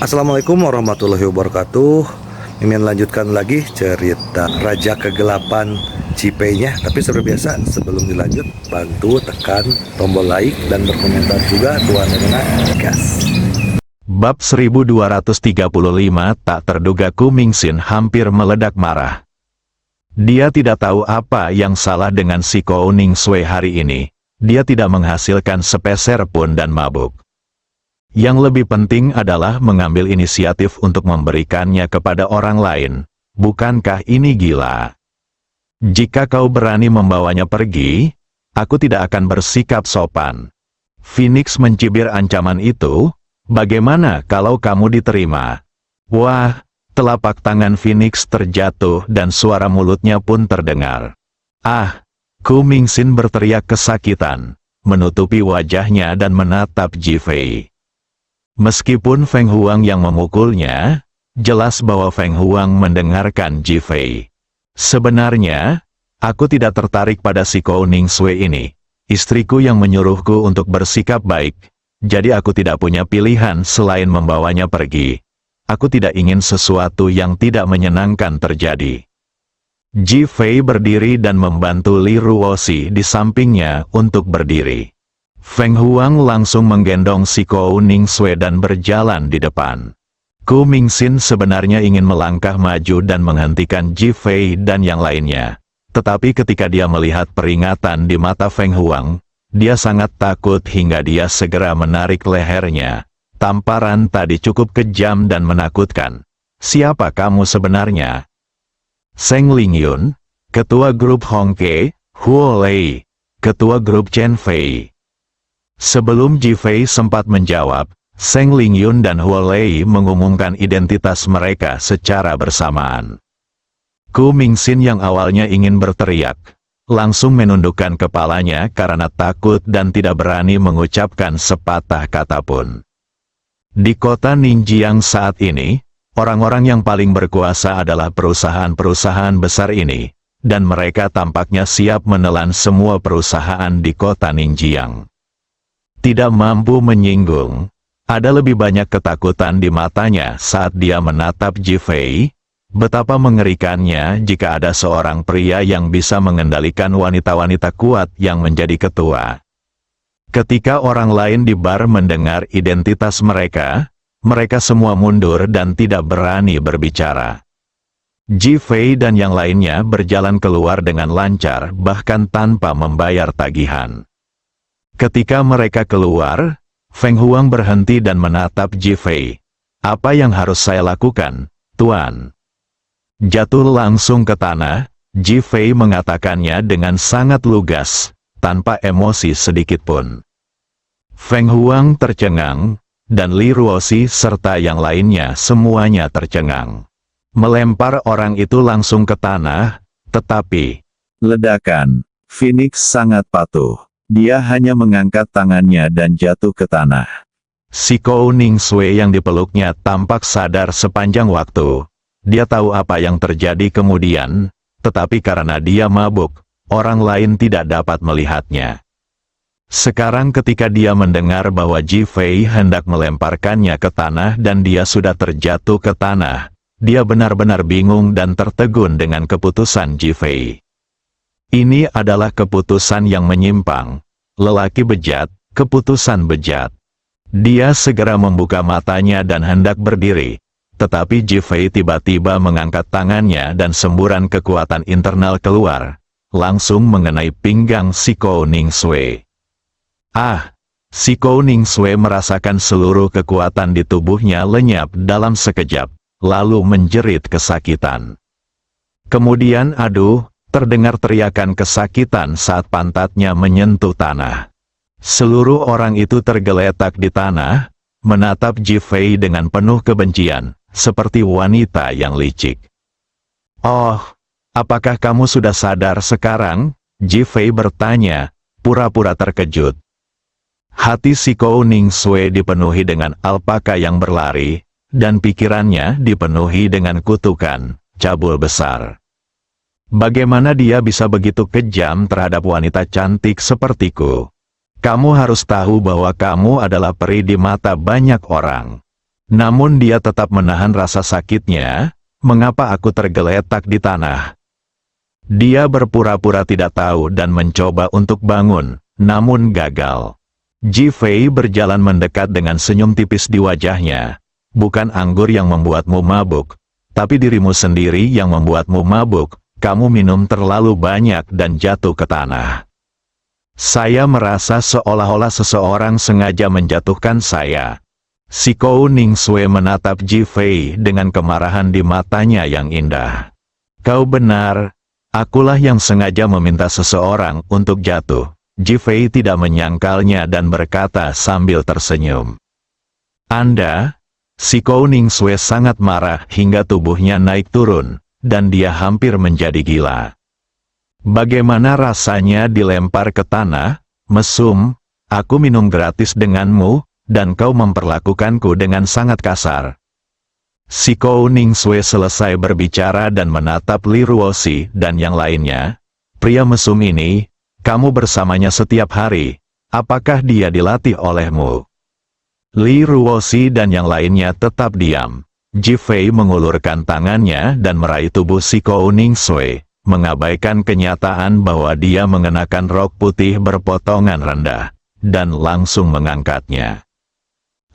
Assalamualaikum warahmatullahi wabarakatuh. Mimin lanjutkan lagi cerita Raja Kegelapan Cipei-nya. Tapi seperti biasa, sebelum dilanjut, bantu tekan tombol like dan berkomentar juga Tuan Rena. Gas. Bab 1235 tak terduga Ku Mingxin hampir meledak marah. Dia tidak tahu apa yang salah dengan si Kou Ningsue hari ini. Dia tidak menghasilkan sepeser pun dan mabuk. Yang lebih penting adalah mengambil inisiatif untuk memberikannya kepada orang lain. Bukankah ini gila? Jika kau berani membawanya pergi, aku tidak akan bersikap sopan. Phoenix mencibir ancaman itu. Bagaimana kalau kamu diterima? Wah, telapak tangan Phoenix terjatuh dan suara mulutnya pun terdengar. Ah, Ku Mingxin berteriak kesakitan, menutupi wajahnya dan menatap Ji Fei. Meskipun Feng Huang yang memukulnya, jelas bahwa Feng Huang mendengarkan Ji Fei. Sebenarnya, aku tidak tertarik pada si Kou Ningsue ini. Istriku yang menyuruhku untuk bersikap baik, jadi aku tidak punya pilihan selain membawanya pergi. Aku tidak ingin sesuatu yang tidak menyenangkan terjadi. Ji Fei berdiri dan membantu Li Ruoxi di sampingnya untuk berdiri. Feng Huang langsung menggendong si Kou Ningsue dan berjalan di depan. Ku Mingxin sebenarnya ingin melangkah maju dan menghentikan Ji Fei dan yang lainnya. Tetapi ketika dia melihat peringatan di mata Feng Huang, dia sangat takut hingga dia segera menarik lehernya. Tamparan tadi cukup kejam dan menakutkan. Siapa kamu sebenarnya? Seng Lingyun, ketua grup Hongke, Huo Lei, ketua grup Chen Fei. Sebelum Ji Fei sempat menjawab, Seng Lingyun dan Huo Lei mengumumkan identitas mereka secara bersamaan. Ku Mingxin yang awalnya ingin berteriak, langsung menundukkan kepalanya karena takut dan tidak berani mengucapkan sepatah kata pun. Di kota Ningjiang saat ini, orang-orang yang paling berkuasa adalah perusahaan-perusahaan besar ini, dan mereka tampaknya siap menelan semua perusahaan di kota Ningjiang. Tidak mampu menyinggung. Ada lebih banyak ketakutan di matanya saat dia menatap Ji Fei. Betapa mengerikannya jika ada seorang pria yang bisa mengendalikan wanita-wanita kuat yang menjadi ketua. Ketika orang lain di bar mendengar identitas mereka, mereka semua mundur dan tidak berani berbicara. Ji Fei dan yang lainnya berjalan keluar dengan lancar bahkan tanpa membayar tagihan. Ketika mereka keluar, Feng Huang berhenti dan menatap Ji Fei. Apa yang harus saya lakukan, Tuan? Jatuh langsung ke tanah, Ji Fei mengatakannya dengan sangat lugas, tanpa emosi sedikitpun. Feng Huang tercengang, dan Li Ruoxi serta yang lainnya semuanya tercengang. Melempar orang itu langsung ke tanah, tetapi ledakan. Phoenix sangat patuh. Dia hanya mengangkat tangannya dan jatuh ke tanah. Si Kou Ningsue yang dipeluknya tampak sadar sepanjang waktu. Dia tahu apa yang terjadi kemudian, tetapi karena dia mabuk, orang lain tidak dapat melihatnya. Sekarang ketika dia mendengar bahwa Ji Fei hendak melemparkannya ke tanah dan dia sudah terjatuh ke tanah, dia benar-benar bingung dan tertegun dengan keputusan Ji Fei. Ini adalah keputusan yang menyimpang. Lelaki bejat, keputusan bejat. Dia segera membuka matanya dan hendak berdiri. Tetapi Ji Fei tiba-tiba mengangkat tangannya dan semburan kekuatan internal keluar. Langsung mengenai pinggang si Kou Ningsue. Ah! Si Kou Ningsue merasakan seluruh kekuatan di tubuhnya lenyap dalam sekejap, lalu menjerit kesakitan. Kemudian aduh! Terdengar teriakan kesakitan saat pantatnya menyentuh tanah. Seluruh orang itu tergeletak di tanah, menatap Ji Fei dengan penuh kebencian, seperti wanita yang licik. Oh, apakah kamu sudah sadar sekarang? Ji Fei bertanya, pura-pura terkejut. Hati si Kou Ningsue dipenuhi dengan alpaka yang berlari, dan pikirannya dipenuhi dengan kutukan, cabul besar. Bagaimana dia bisa begitu kejam terhadap wanita cantik sepertiku? Kamu harus tahu bahwa kamu adalah peri di mata banyak orang. Namun dia tetap menahan rasa sakitnya. Mengapa aku tergeletak di tanah? Dia berpura-pura tidak tahu dan mencoba untuk bangun, namun gagal. Ji Fei berjalan mendekat dengan senyum tipis di wajahnya. Bukan anggur yang membuatmu mabuk, tapi dirimu sendiri yang membuatmu mabuk. Kamu minum terlalu banyak dan jatuh ke tanah. Saya merasa seolah-olah seseorang sengaja menjatuhkan saya. Sikou Ningsue menatap Ji Fei dengan kemarahan di matanya yang indah. Kau benar, akulah yang sengaja meminta seseorang untuk jatuh. Ji Fei tidak menyangkalnya dan berkata sambil tersenyum. Anda? Sikou Ningsue sangat marah hingga tubuhnya naik turun, dan dia hampir menjadi gila. Bagaimana rasanya dilempar ke tanah, mesum? Aku minum gratis denganmu, dan kau memperlakukanku dengan sangat kasar. Sikou Ningsue selesai berbicara dan menatap Li Ruoxi dan yang lainnya. Pria mesum ini, kamu bersamanya setiap hari, apakah dia dilatih olehmu? Li Ruoxi dan yang lainnya tetap diam. Ji Fei mengulurkan tangannya dan meraih tubuh Sikou Ningsue, mengabaikan kenyataan bahwa dia mengenakan rok putih berpotongan rendah, dan langsung mengangkatnya.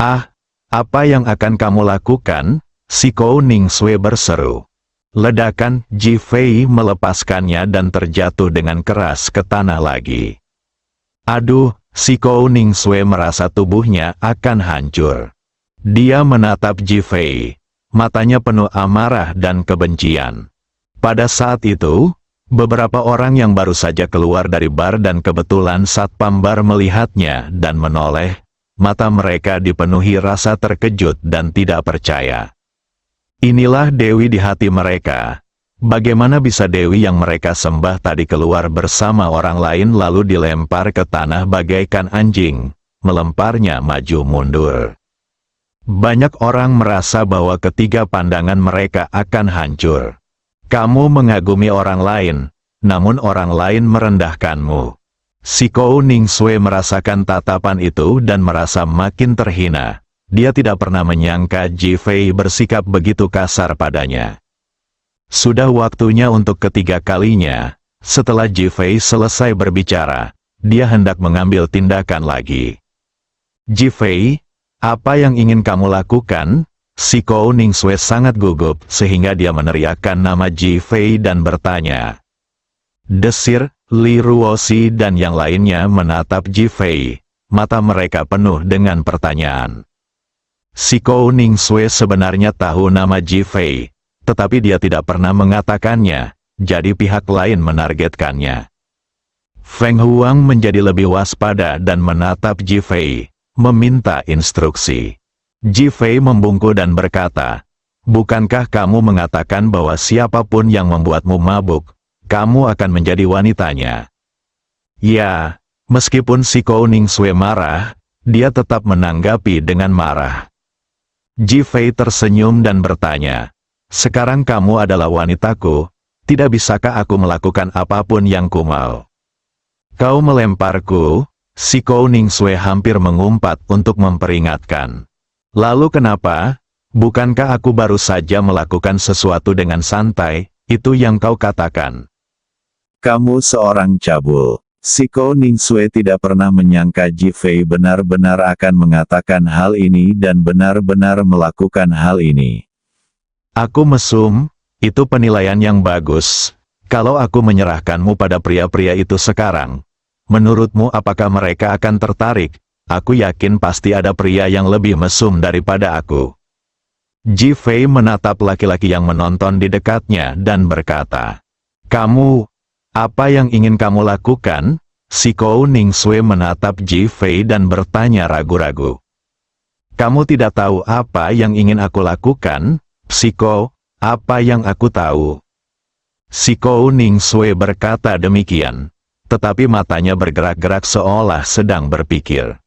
Ah, apa yang akan kamu lakukan? Sikou Ningsue berseru. Ledakan, Ji Fei melepaskannya dan terjatuh dengan keras ke tanah lagi. Aduh, Sikou Ningsue merasa tubuhnya akan hancur. Dia menatap Ji Fei, matanya penuh amarah dan kebencian. Pada saat itu, beberapa orang yang baru saja keluar dari bar dan kebetulan satpam bar melihatnya dan menoleh. Mata mereka dipenuhi rasa terkejut dan tidak percaya. Inilah Dewi di hati mereka. Bagaimana bisa Dewi yang mereka sembah tadi keluar bersama orang lain lalu dilempar ke tanah bagaikan anjing, melemparnya maju mundur. Banyak orang merasa bahwa ketiga pandangan mereka akan hancur. Kamu mengagumi orang lain, namun orang lain merendahkanmu. Sikou Ningsue merasakan tatapan itu dan merasa makin terhina. Dia tidak pernah menyangka Ji Fei bersikap begitu kasar padanya. Sudah waktunya untuk ketiga kalinya, setelah Ji Fei selesai berbicara, dia hendak mengambil tindakan lagi. Ji Fei, apa yang ingin kamu lakukan? Sikou Ningsue sangat gugup sehingga dia meneriakkan nama Ji Fei dan bertanya. Desir, Li Ruoxi dan yang lainnya menatap Ji Fei, mata mereka penuh dengan pertanyaan. Sikou Ningsue sebenarnya tahu nama Ji Fei, tetapi dia tidak pernah mengatakannya, jadi pihak lain menargetkannya. Feng Huang menjadi lebih waspada dan menatap Ji Fei, meminta instruksi. Ji Fei membungkuk dan berkata, bukankah kamu mengatakan bahwa siapapun yang membuatmu mabuk, kamu akan menjadi wanitanya? Ya, meskipun Sikou Ningsue marah, dia tetap menanggapi dengan marah. Ji Fei tersenyum dan bertanya, sekarang kamu adalah wanitaku, tidak bisakah aku melakukan apapun yang kumau? Kau melemparku? Sikou Ningsue hampir mengumpat untuk memperingatkan. Lalu kenapa? Bukankah aku baru saja melakukan sesuatu dengan santai, itu yang kau katakan? Kamu seorang cabul. Sikou Ningsue tidak pernah menyangka Ji Fei benar-benar akan mengatakan hal ini dan benar-benar melakukan hal ini. Aku mesum, itu penilaian yang bagus. Kalau aku menyerahkanmu pada pria-pria itu sekarang, menurutmu apakah mereka akan tertarik? Aku yakin pasti ada pria yang lebih mesum daripada aku. Ji Fei menatap laki-laki yang menonton di dekatnya dan berkata, kamu, apa yang ingin kamu lakukan? Sikou Ningsue menatap Ji Fei dan bertanya ragu-ragu. Kamu tidak tahu apa yang ingin aku lakukan? Sikou, apa yang aku tahu? Sikou Ningsue berkata demikian, tetapi matanya bergerak-gerak seolah sedang berpikir.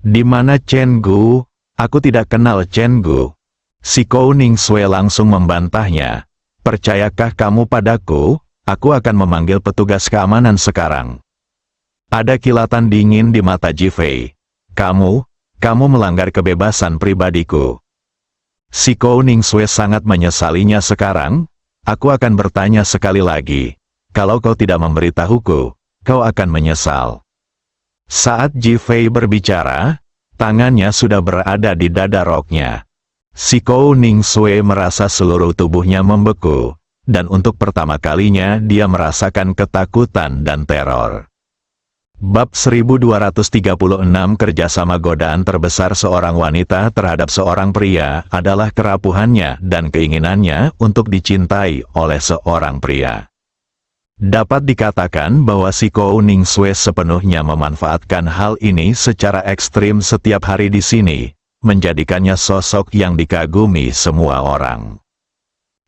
Di mana Chen Gu? Aku tidak kenal Chen Gu. Sikou Ningsue langsung membantahnya. Percayakah kamu padaku? Aku akan memanggil petugas keamanan sekarang. Ada kilatan dingin di mata Ji Fei. Kamu melanggar kebebasan pribadiku. Si Kou Ningsue sangat menyesalinya sekarang. Aku akan bertanya sekali lagi. Kalau kau tidak memberitahuku, kau akan menyesal. Saat Ji Fei berbicara, tangannya sudah berada di dada roknya. Si Kou Ningsue merasa seluruh tubuhnya membeku, dan untuk pertama kalinya dia merasakan ketakutan dan teror. Bab 1236 Kerjasama godaan terbesar seorang wanita terhadap seorang pria adalah kerapuhannya dan keinginannya untuk dicintai oleh seorang pria. Dapat dikatakan bahwa si Kou Ningsue sepenuhnya memanfaatkan hal ini secara ekstrim setiap hari di sini, menjadikannya sosok yang dikagumi semua orang.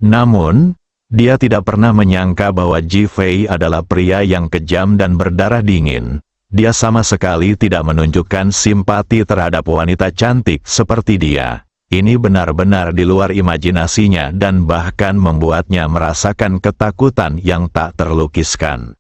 Namun, dia tidak pernah menyangka bahwa Ji Fei adalah pria yang kejam dan berdarah dingin. Dia sama sekali tidak menunjukkan simpati terhadap wanita cantik seperti dia. Ini benar-benar di luar imajinasinya dan bahkan membuatnya merasakan ketakutan yang tak terlukiskan.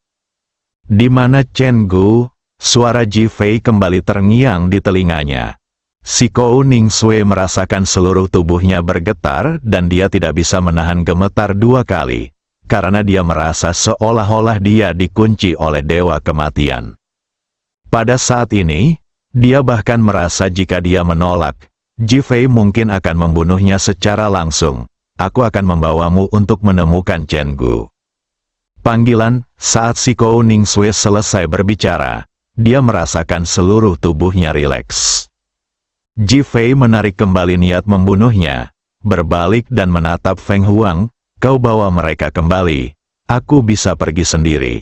Di mana Chen Gu? Suara Ji Fei kembali terngiang di telinganya. Si Kou Ningsue merasakan seluruh tubuhnya bergetar dan dia tidak bisa menahan gemetar 2 kali, karena dia merasa seolah-olah dia dikunci oleh dewa kematian. Pada saat ini, dia bahkan merasa jika dia menolak, Ji Fei mungkin akan membunuhnya secara langsung. Aku akan membawamu untuk menemukan Chen Gu. Panggilan, saat si Kou Ningsue selesai berbicara, dia merasakan seluruh tubuhnya rileks. Ji Fei menarik kembali niat membunuhnya, berbalik dan menatap Feng Huang, kau bawa mereka kembali, aku bisa pergi sendiri.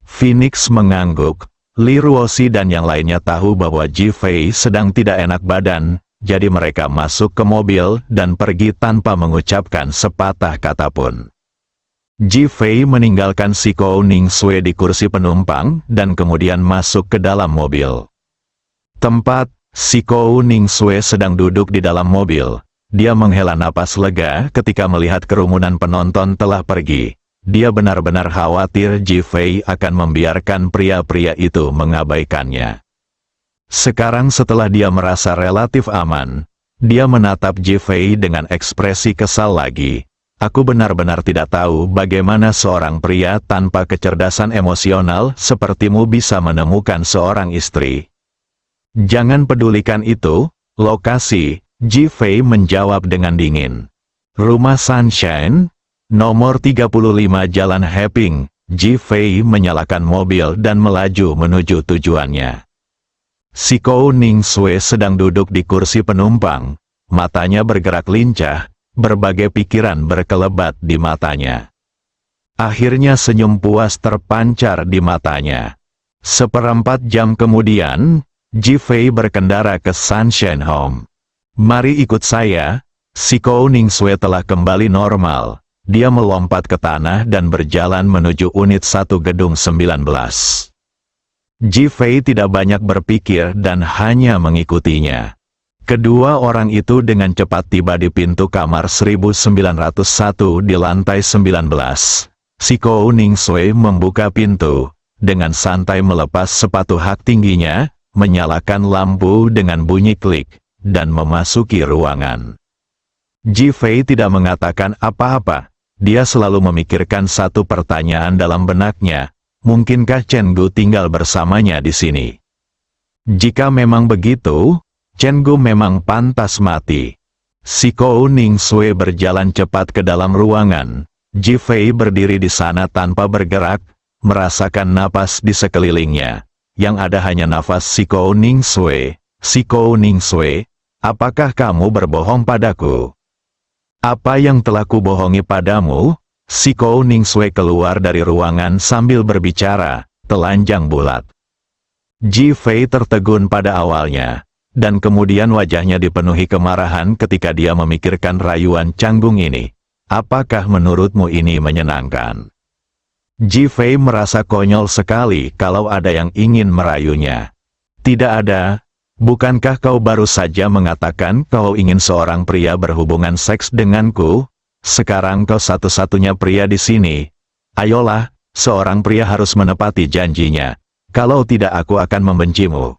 Phoenix mengangguk, Li Ruoxi dan yang lainnya tahu bahwa Ji Fei sedang tidak enak badan, jadi mereka masuk ke mobil dan pergi tanpa mengucapkan sepatah kata pun. Ji Fei meninggalkan si Kou Ningsue di kursi penumpang dan kemudian masuk ke dalam mobil. Tempat si Kou Ningsue sedang duduk di dalam mobil. Dia menghela napas lega ketika melihat kerumunan penonton telah pergi. Dia benar-benar khawatir Ji Fei akan membiarkan pria-pria itu mengabaikannya. Sekarang setelah dia merasa relatif aman, dia menatap Ji Fei dengan ekspresi kesal lagi. Aku benar-benar tidak tahu bagaimana seorang pria tanpa kecerdasan emosional sepertimu bisa menemukan seorang istri. Jangan pedulikan itu, lokasi, Ji Fei menjawab dengan dingin. Rumah Sunshine, nomor 35 Jalan Heping. Ji Fei menyalakan mobil dan melaju menuju tujuannya. Si Kou Ningsue sedang duduk di kursi penumpang, matanya bergerak lincah, berbagai pikiran berkelebat di matanya. Akhirnya senyum puas terpancar di matanya. 1/4 jam kemudian, Ji Fei berkendara ke Sunshine Home. Mari ikut saya. Si Kou Ningsue telah kembali normal. Dia melompat ke tanah dan berjalan menuju unit 1 gedung 19. Ji Fei tidak banyak berpikir dan hanya mengikutinya. Kedua orang itu dengan cepat tiba di pintu kamar 1901 di lantai 19. Si Kou Ningsue membuka pintu, dengan santai melepas sepatu hak tingginya, menyalakan lampu dengan bunyi klik, dan memasuki ruangan. Ji Fei tidak mengatakan apa-apa, dia selalu memikirkan satu pertanyaan dalam benaknya, mungkinkah Chen Gu tinggal bersamanya di sini? Jika memang begitu, Chen Gu memang pantas mati. Si Kou Ningsue berjalan cepat ke dalam ruangan, Ji Fei berdiri di sana tanpa bergerak, merasakan napas di sekelilingnya. Yang ada hanya nafas si Kou Ningsue. Si Kou Ningsue, apakah kamu berbohong padaku? Apa yang telah kubohongi padamu? Si Kou Ningsue keluar dari ruangan sambil berbicara, telanjang bulat. Ji Fei tertegun pada awalnya, dan kemudian wajahnya dipenuhi kemarahan ketika dia memikirkan rayuan canggung ini. Apakah menurutmu ini menyenangkan? Ji Fei merasa konyol sekali kalau ada yang ingin merayunya. Tidak ada. Bukankah kau baru saja mengatakan kau ingin seorang pria berhubungan seks denganku? Sekarang kau satu-satunya pria di sini. Ayolah, seorang pria harus menepati janjinya. Kalau tidak aku akan membencimu.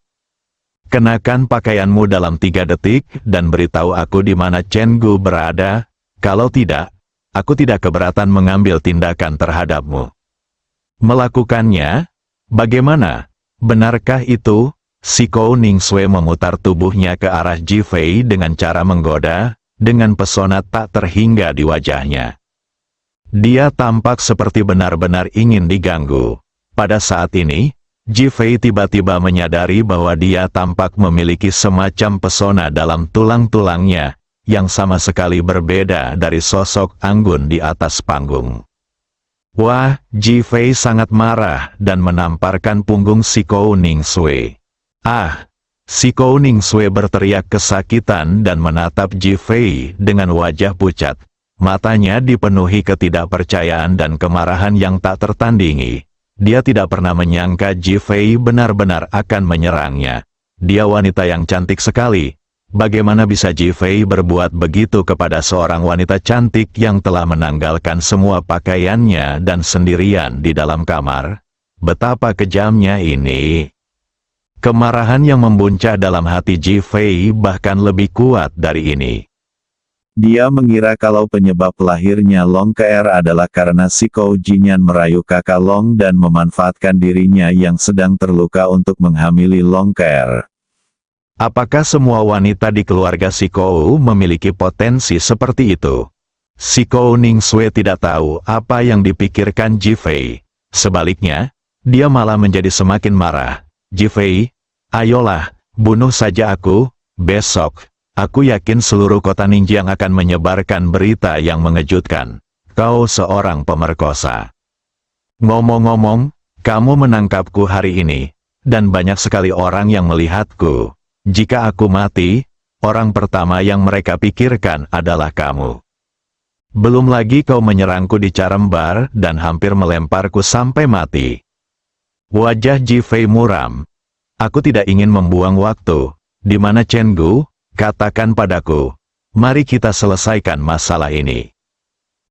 Kenakan pakaianmu dalam 3 detik dan beritahu aku di mana Chen Gu berada. Kalau tidak, aku tidak keberatan mengambil tindakan terhadapmu. Melakukannya? Bagaimana? Benarkah itu? Siko Ningsue memutar tubuhnya ke arah Ji Fei dengan cara menggoda, dengan pesona tak terhingga di wajahnya. Dia tampak seperti benar-benar ingin diganggu. Pada saat ini, Ji Fei tiba-tiba menyadari bahwa dia tampak memiliki semacam pesona dalam tulang-tulangnya, yang sama sekali berbeda dari sosok anggun di atas panggung. Wah, Ji Fei sangat marah dan menamparkan punggung Siko Ningsue. Ah! Siko Ningsue berteriak kesakitan dan menatap Ji Fei dengan wajah pucat. Matanya dipenuhi ketidakpercayaan dan kemarahan yang tak tertandingi. Dia tidak pernah menyangka Ji Fei benar-benar akan menyerangnya. Dia wanita yang cantik sekali. Bagaimana bisa Ji Fei berbuat begitu kepada seorang wanita cantik yang telah menanggalkan semua pakaiannya dan sendirian di dalam kamar? Betapa kejamnya ini. Kemarahan yang membuncah dalam hati Ji Fei bahkan lebih kuat dari ini. Dia mengira kalau penyebab lahirnya Long Ke'er adalah karena Siko Jinyan merayu kakak Long dan memanfaatkan dirinya yang sedang terluka untuk menghamili Long Ke'er. Apakah semua wanita di keluarga Siko memiliki potensi seperti itu? Siko Ningsue tidak tahu apa yang dipikirkan Ji Fei. Sebaliknya, dia malah menjadi semakin marah. Ji Fei, ayolah, bunuh saja aku, besok. Aku yakin seluruh kota Ninjiang akan menyebarkan berita yang mengejutkan. Kau seorang pemerkosa. Ngomong-ngomong, kamu menangkapku hari ini, dan banyak sekali orang yang melihatku. Jika aku mati, orang pertama yang mereka pikirkan adalah kamu. Belum lagi kau menyerangku di Carembar dan hampir melemparku sampai mati. Wajah Ji Fei muram. Aku tidak ingin membuang waktu. Di mana Chen Gu? Katakan padaku, mari kita selesaikan masalah ini.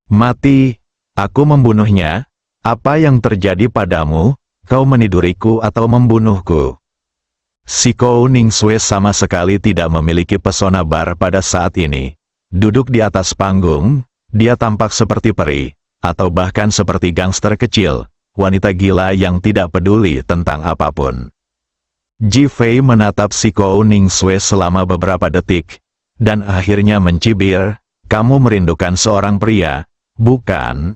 Mati, aku membunuhnya? Apa yang terjadi padamu? Kau meniduriku atau membunuhku? Siko Ningsue sama sekali tidak memiliki pesona bar pada saat ini. Duduk di atas panggung, dia tampak seperti peri, atau bahkan seperti gangster kecil, wanita gila yang tidak peduli tentang apapun. Ji Fei menatap Siko Ningsue selama beberapa detik, dan akhirnya mencibir, kamu merindukan seorang pria, bukan?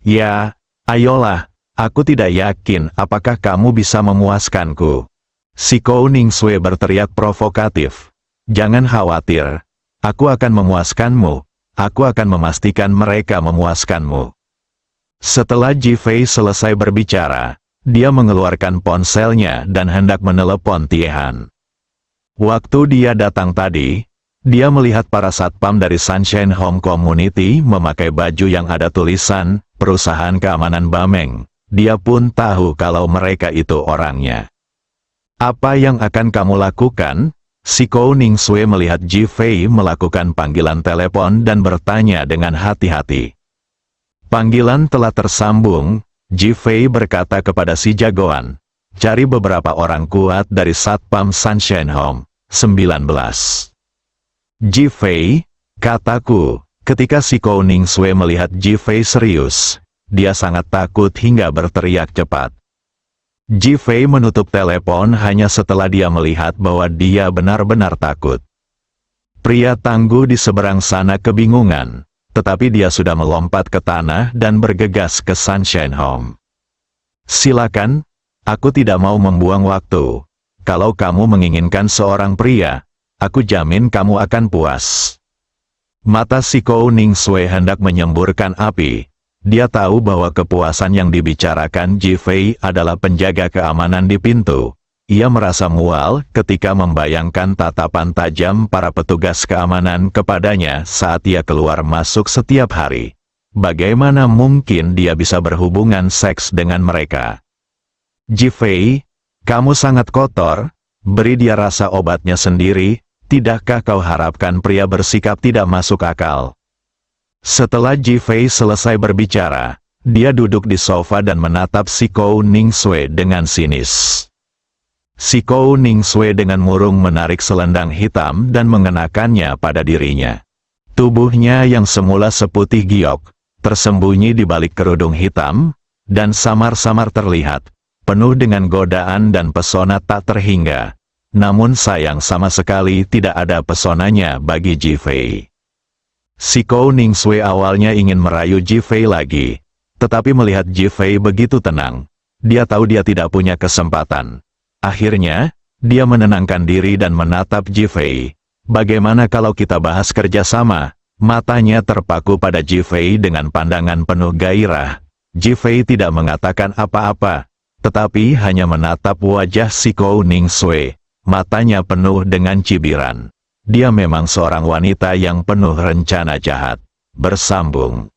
Ya, ayolah, aku tidak yakin apakah kamu bisa memuaskanku. Siko Ningsue berteriak provokatif. Jangan khawatir, aku akan memuaskanmu, aku akan memastikan mereka memuaskanmu. Setelah Ji Fei selesai berbicara, dia mengeluarkan ponselnya dan hendak menelepon Tiehan. Waktu dia datang tadi, dia melihat para satpam dari Sunshine Home Community memakai baju yang ada tulisan, Perusahaan Keamanan Bameng. Dia pun tahu kalau mereka itu orangnya. Apa yang akan kamu lakukan? Siko Ningsue melihat Ji Fei melakukan panggilan telepon dan bertanya dengan hati-hati. Panggilan telah tersambung. Ji Fei berkata kepada si jagoan, cari beberapa orang kuat dari Satpam Sunshine Home, 19. Ji Fei, kataku, ketika Siko Ningsue melihat Ji Fei serius, dia sangat takut hingga berteriak cepat. Ji Fei menutup telepon hanya setelah dia melihat bahwa dia benar-benar takut. Pria tangguh di seberang sana kebingungan. Tetapi dia sudah melompat ke tanah dan bergegas ke Sunshine Home. Silakan, aku tidak mau membuang waktu. Kalau kamu menginginkan seorang pria, aku jamin kamu akan puas. Mata Siko Ningsue hendak menyemburkan api. Dia tahu bahwa kepuasan yang dibicarakan Ji Fei adalah penjaga keamanan di pintu. Ia merasa mual ketika membayangkan tatapan tajam para petugas keamanan kepadanya saat ia keluar masuk setiap hari. Bagaimana mungkin dia bisa berhubungan seks dengan mereka? Ji Fei, kamu sangat kotor, beri dia rasa obatnya sendiri, tidakkah kau harapkan pria bersikap tidak masuk akal? Setelah Ji Fei selesai berbicara, dia duduk di sofa dan menatap Siko Ningsue dengan sinis. Si Kou Ningsue dengan murung menarik selendang hitam dan mengenakannya pada dirinya. Tubuhnya yang semula seputih giok, tersembunyi di balik kerudung hitam, dan samar-samar terlihat, penuh dengan godaan dan pesona tak terhingga. Namun sayang sama sekali tidak ada pesonanya bagi Ji Fei. Si Kou Ningsue awalnya ingin merayu Ji Fei lagi, tetapi melihat Ji Fei begitu tenang, dia tahu dia tidak punya kesempatan. Akhirnya, dia menenangkan diri dan menatap Ji Fei. Bagaimana kalau kita bahas kerjasama? Matanya terpaku pada Ji Fei dengan pandangan penuh gairah. Ji Fei tidak mengatakan apa-apa, tetapi hanya menatap wajah si Kou Ningsue. Matanya penuh dengan cibiran. Dia memang seorang wanita yang penuh rencana jahat. Bersambung.